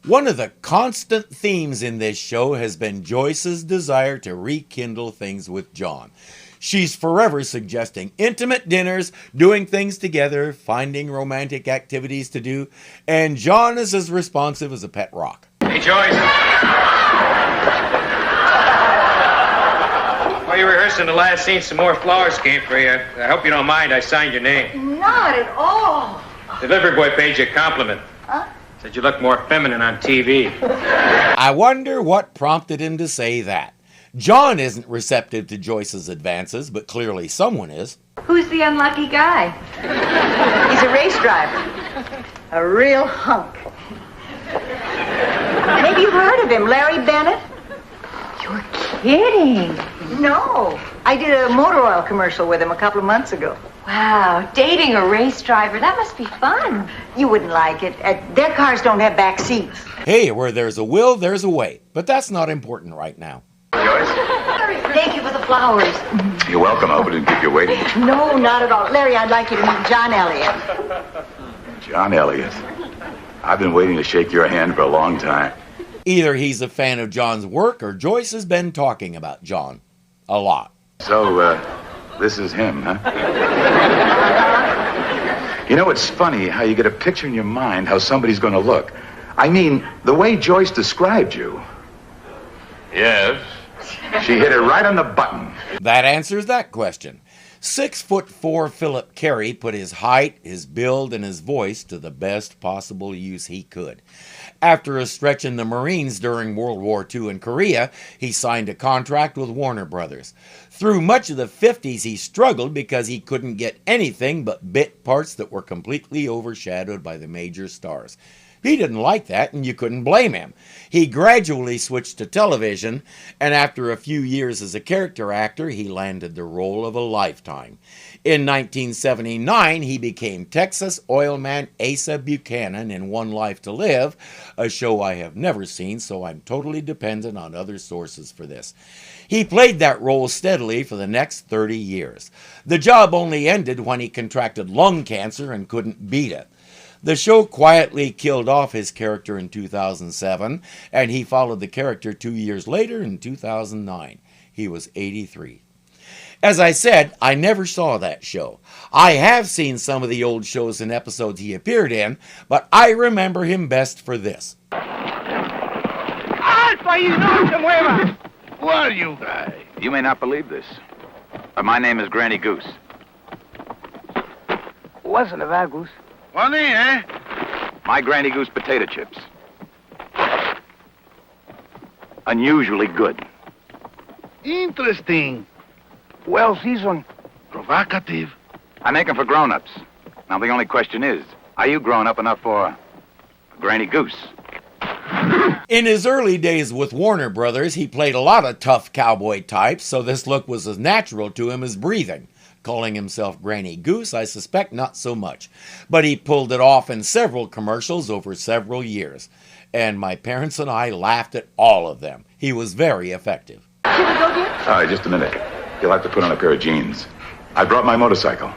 One of the constant themes in this show has been Joyce's desire to rekindle things with John. She's forever suggesting intimate dinners, doing things together, finding romantic activities to do, and John is as responsive as a pet rock. Hey, Joyce. While you're rehearsing the last scene, some more flowers came for you. I hope you don't mind I signed your name. Not at all. Delivery boy paid you a compliment. Huh? Said you look more feminine on TV. I wonder what prompted him to say that. John isn't receptive to Joyce's advances, but clearly someone is. Who's the unlucky guy? He's a race driver. A real hunk. Maybe you've heard of him, Larry Bennett? You're kidding. No. I did a motor oil commercial with him a couple of months ago. Wow, dating a race driver, that must be fun. You wouldn't like it. Their cars don't have back seats. Hey, where there's a will, there's a way. But that's not important right now. Joyce? Thank you for the flowers. You're welcome. I hope I didn't keep you waiting. No, not at all. Larry, I'd like you to meet John Elliott. John Elliott. I've been waiting to shake your hand for a long time. Either he's a fan of John's work or Joyce has been talking about John. A lot. So, this is him, huh? You know, it's funny how you get a picture in your mind how somebody's going to look. I mean, the way Joyce described you. Yes. She hit it right on the button. That answers that question. 6'4" Philip Carey put his height, his build, and his voice to the best possible use he could. After a stretch in the Marines during World War II in Korea, he signed a contract with Warner Brothers. Through much of the 50s, he struggled because he couldn't get anything but bit parts that were completely overshadowed by the major stars. He didn't like that, and you couldn't blame him. He gradually switched to television, and after a few years as a character actor, he landed the role of a lifetime. In 1979, he became Texas oilman Asa Buchanan in One Life to Live, a show I have never seen, so I'm totally dependent on other sources for this. He played that role steadily for the next 30 years. The job only ended when he contracted lung cancer and couldn't beat it. The show quietly killed off his character in 2007, and he followed the character 2 years later in 2009. He was 83. As I said, I never saw that show. I have seen some of the old shows and episodes he appeared in, but I remember him best for this. Who are you guys? You may not believe this, but my name is Granny Goose. What's the vagus? Funny, eh? My Granny Goose potato chips. Unusually good. Interesting. Well seasoned. Provocative. I make them for grown-ups. Now, the only question is, are you grown up enough for a Granny Goose? In his early days with Warner Brothers, he played a lot of tough cowboy types, so this look was as natural to him as breathing. Calling himself Granny Goose, I suspect not so much. But he pulled it off in several commercials over several years. And my parents and I laughed at all of them. He was very effective. Sorry, just a minute. You'll have to put on a pair of jeans. I brought my motorcycle.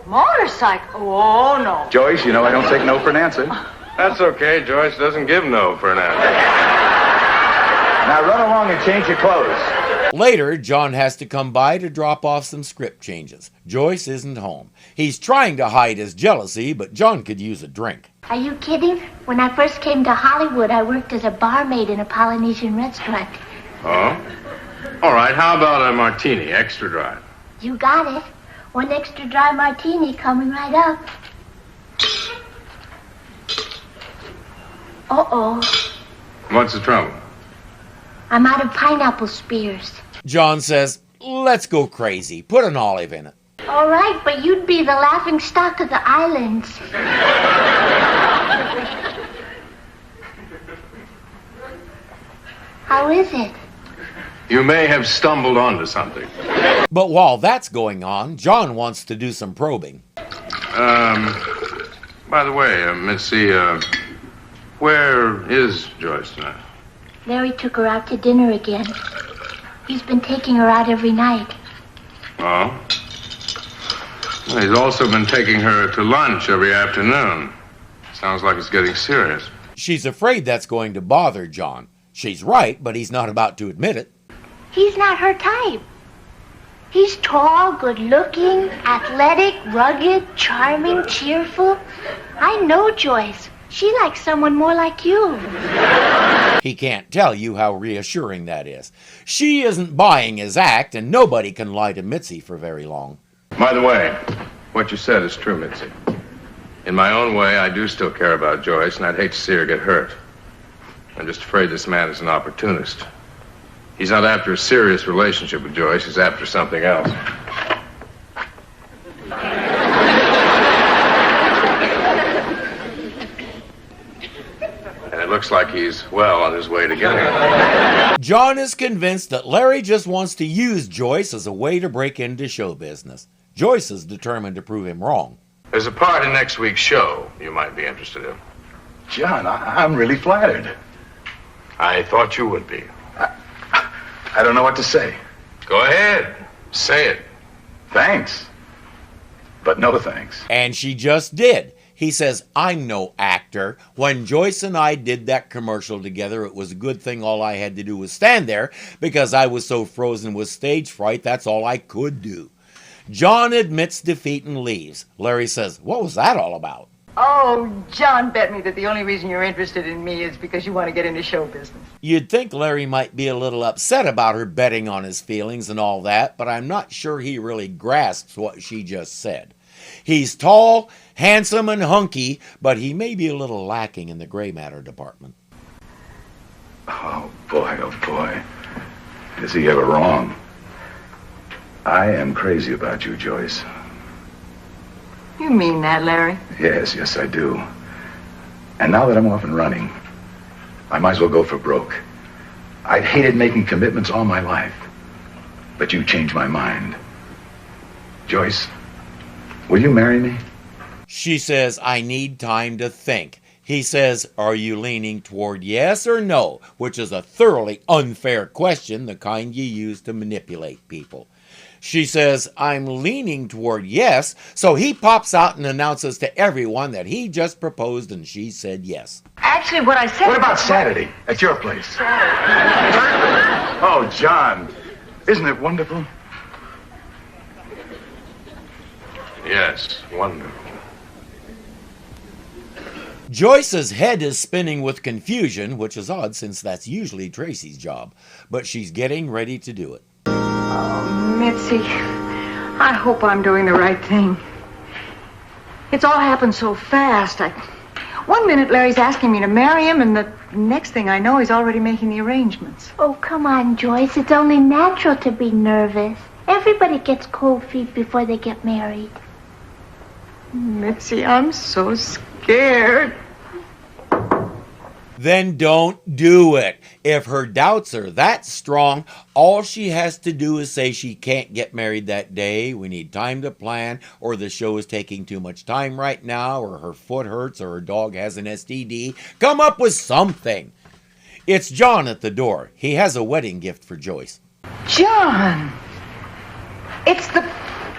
Motorcycle? Oh, no. Joyce, you know I don't take no for an answer. That's okay. Joyce doesn't give no for an answer. Now run along and change your clothes. Later, John has to come by to drop off some script changes. Joyce isn't home. He's trying to hide his jealousy, but John could use a drink. Are you kidding? When I first came to Hollywood, I worked as a barmaid in a Polynesian restaurant. Oh? All right, how about a martini, extra dry? You got it. One extra dry martini coming right up. Uh-oh. What's the trouble? I'm out of pineapple spears. John says, let's go crazy. Put an olive in it. All right, but you'd be the laughing stock of the islands. How is it? You may have stumbled onto something. But while that's going on, John wants to do some probing. By the way, Missy, where is Joyce tonight? Larry took her out to dinner again. He's been taking her out every night. Oh? Well, he's also been taking her to lunch every afternoon. Sounds like it's getting serious. She's afraid that's going to bother John. She's right, but he's not about to admit it. He's not her type. He's tall, good-looking, athletic, rugged, charming, cheerful. I know Joyce. She likes someone more like you. He can't tell you how reassuring that is. She isn't buying his act, and nobody can lie to Mitzi for very long. By the way, what you said is true, Mitzi. In my own way, I do still care about Joyce, and I'd hate to see her get hurt. I'm just afraid this man is an opportunist. He's not after a serious relationship with Joyce. He's after something else. And it looks like he's well on his way to getting it. John is convinced that Larry just wants to use Joyce as a way to break into show business. Joyce is determined to prove him wrong. There's a part in next week's show you might be interested in. John, I'm really flattered. I thought you would be. I don't know what to say. Go ahead. Say it. Thanks. But no thanks. And she just did. He says, I'm no actor. When Joyce and I did that commercial together, it was a good thing all I had to do was stand there because I was so frozen with stage fright, that's all I could do. John admits defeat and leaves. Larry says, what was that all about? Oh, John bet me that the only reason you're interested in me is because you want to get into show business. You'd think Larry might be a little upset about her betting on his feelings and all that, but I'm not sure he really grasps what she just said. He's tall, handsome, and hunky, but he may be a little lacking in the gray matter department. Oh, boy. Is he ever wrong? I am crazy about you, Joyce. You mean that, Larry? Yes, I do. And now that I'm off and running, I might as well go for broke. I've hated making commitments all my life. But you changed my mind. Joyce, will you marry me? She says, I need time to think. He says, are you leaning toward yes or no? Which is a thoroughly unfair question, the kind you use to manipulate people. She says, I'm leaning toward yes, so he pops out and announces to everyone that he just proposed and she said yes. Actually, what I said... What about Saturday at your place? Oh, John, isn't it wonderful? Yes, wonderful. Joyce's head is spinning with confusion, which is odd since that's usually Tracy's job, but she's getting ready to do it. Oh, Mitzi, I hope I'm doing the right thing. It's all happened so fast. One minute Larry's asking me to marry him, and the next thing I know, he's already making the arrangements. Oh, come on, Joyce. It's only natural to be nervous. Everybody gets cold feet before they get married. Mitzi, I'm so scared. Then don't do it. If her doubts are that strong, all she has to do is say she can't get married that day, we need time to plan, or the show is taking too much time right now, or her foot hurts, or her dog has an STD. Come up with something. It's John at the door. He has a wedding gift for Joyce. John! It's the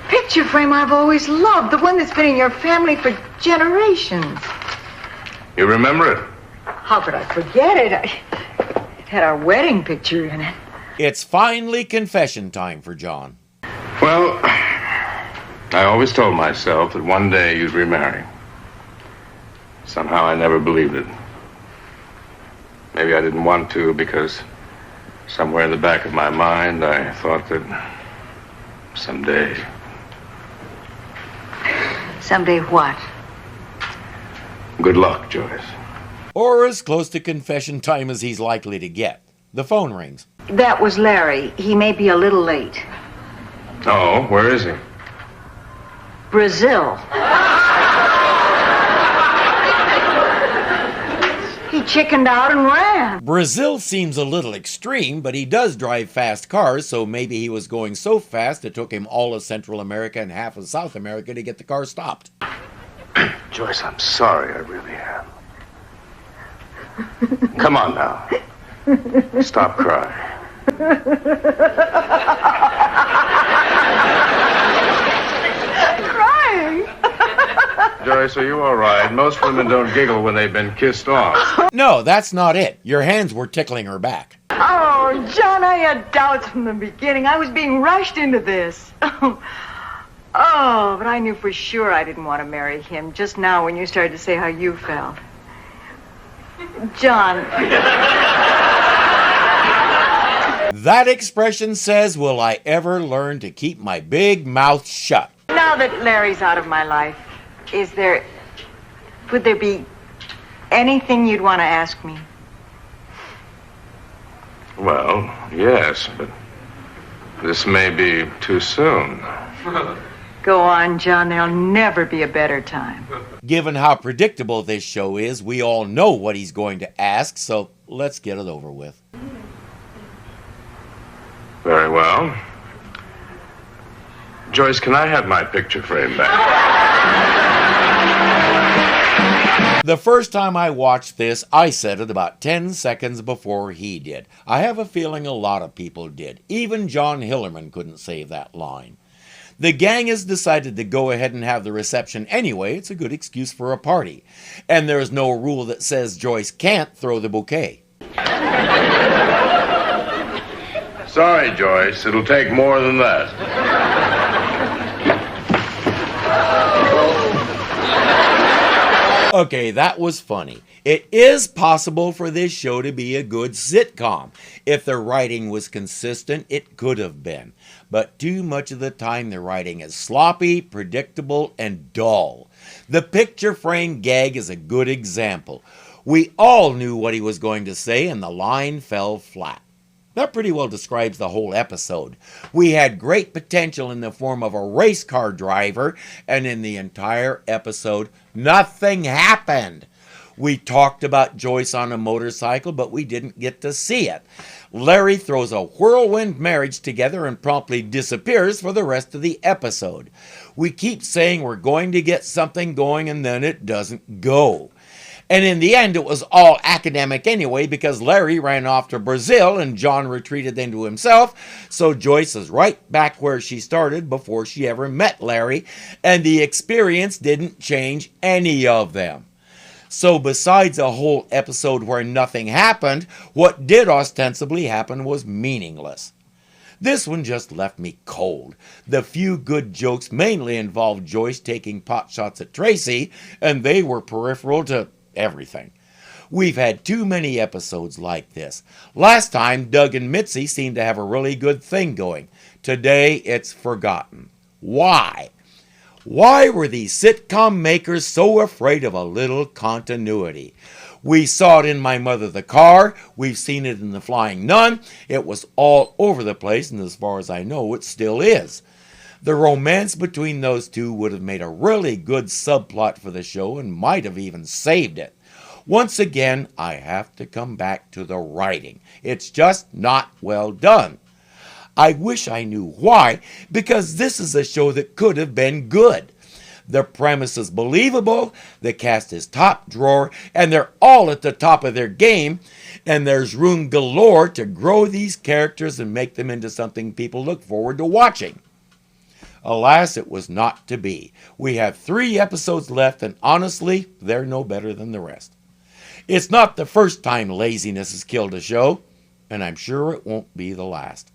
picture frame I've always loved, the one that's been in your family for generations. You remember it? How could I forget it? It had our wedding picture in it. It's finally confession time for John. Well, I always told myself that one day you'd remarry. Somehow I never believed it. Maybe I didn't want to because somewhere in the back of my mind I thought that someday... Someday what? Good luck, Joyce. Or as close to confession time as he's likely to get. The phone rings. That was Larry. He may be a little late. Oh, where is he? Brazil. He chickened out and ran. Brazil seems a little extreme, but he does drive fast cars, so maybe he was going so fast it took him all of Central America and half of South America to get the car stopped. Joyce, I'm sorry, I really am. Come on now. Stop crying. Crying? Joyce, are you all right? Most women don't giggle when they've been kissed off. No, that's not it. Your hands were tickling her back. Oh, John, I had doubts from the beginning. I was being rushed into this. Oh, but I knew for sure I didn't want to marry him just now when you started to say how you felt. John. That expression says, will I ever learn to keep my big mouth shut? Now that Larry's out of my life, would there be anything you'd want to ask me? Well, yes, but this may be too soon. Go on, John. There'll never be a better time. Given how predictable this show is, we all know what he's going to ask, so let's get it over with. Very well. Joyce, can I have my picture frame back? The first time I watched this, I said it about 10 seconds before he did. I have a feeling a lot of people did. Even John Hillerman couldn't save that line. The gang has decided to go ahead and have the reception anyway. It's a good excuse for a party. And there's no rule that says Joyce can't throw the bouquet. Sorry, Joyce. It'll take more than that. Okay, that was funny. It is possible for this show to be a good sitcom. If the writing was consistent, it could have been. But too much of the time the writing is sloppy, predictable, and dull. The picture frame gag is a good example. We all knew what he was going to say, and the line fell flat. That pretty well describes the whole episode. We had great potential in the form of a race car driver, and in the entire episode, nothing happened. We talked about Joyce on a motorcycle, but we didn't get to see it. Larry throws a whirlwind marriage together and promptly disappears for the rest of the episode. We keep saying we're going to get something going, and then it doesn't go. And in the end, it was all academic anyway, because Larry ran off to Brazil and John retreated into himself. So Joyce is right back where she started before she ever met Larry, and the experience didn't change any of them. So besides a whole episode where nothing happened, what did ostensibly happen was meaningless. This one just left me cold. The few good jokes mainly involved Joyce taking pot shots at Tracy, and they were peripheral to everything. We've had too many episodes like this. Last time, Doug and Mitzi seemed to have a really good thing going. Today, it's forgotten. Why? Why were these sitcom makers so afraid of a little continuity? We saw it in My Mother the Car. We've seen it in The Flying Nun. It was all over the place, and as far as I know, it still is. The romance between those two would have made a really good subplot for the show and might have even saved it. Once again, I have to come back to the writing. It's just not well done. I wish I knew why, because this is a show that could have been good. The premise is believable, the cast is top drawer, and they're all at the top of their game, and there's room galore to grow these characters and make them into something people look forward to watching. Alas, it was not to be. We have 3 episodes left, and honestly, they're no better than the rest. It's not the first time laziness has killed a show, and I'm sure it won't be the last.